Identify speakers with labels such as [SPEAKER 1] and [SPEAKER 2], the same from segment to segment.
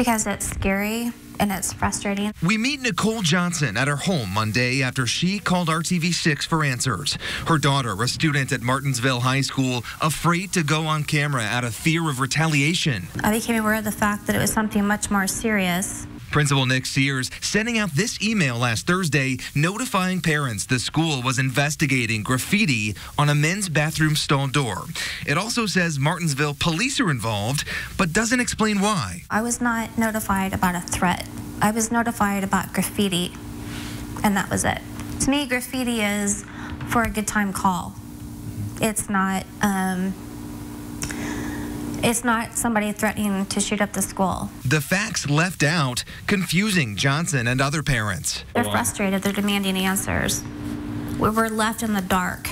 [SPEAKER 1] Because it's scary and it's frustrating.
[SPEAKER 2] We meet Nicole Johnson at her home Monday after she called RTV6 for answers. Her daughter, a student at Martinsville High School, afraid to go on camera out of fear of retaliation.
[SPEAKER 1] I became aware of the fact that it was something much more serious.
[SPEAKER 2] Principal Nick Sears sending out this email last Thursday notifying parents the school was investigating graffiti on a men's bathroom stall door. It also says Martinsville police are involved, but doesn't explain why.
[SPEAKER 1] I was not notified about a threat. I was notified about graffiti, and that was it. To me, graffiti is for a good time call. It's not somebody threatening to shoot up the school.
[SPEAKER 2] The facts left out, confusing Johnson and other parents.
[SPEAKER 1] They're frustrated. They're demanding answers. We were left in the dark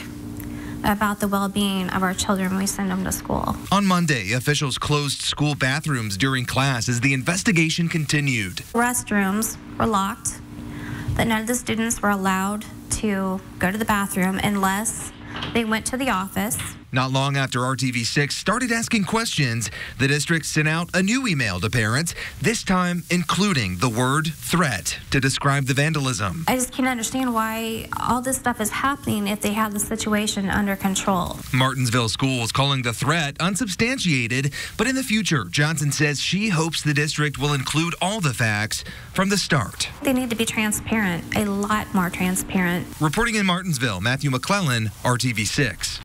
[SPEAKER 1] about the well-being of our children when we send them to school.
[SPEAKER 2] On Monday, officials closed school bathrooms during class as the investigation continued.
[SPEAKER 1] Restrooms were locked, but none of the students were allowed to go to the bathroom unless they went to the office.
[SPEAKER 2] Not long after RTV6 started asking questions, the district sent out a new email to parents, this time including the word threat to describe the vandalism.
[SPEAKER 1] I just can't understand why all this stuff is happening if they have the situation under control.
[SPEAKER 2] Martinsville schools calling the threat unsubstantiated, but in the future, Johnson says she hopes the district will include all the facts from the start.
[SPEAKER 1] They need to be transparent, a lot more transparent.
[SPEAKER 2] Reporting in Martinsville, Matthew McClellan, RTV6.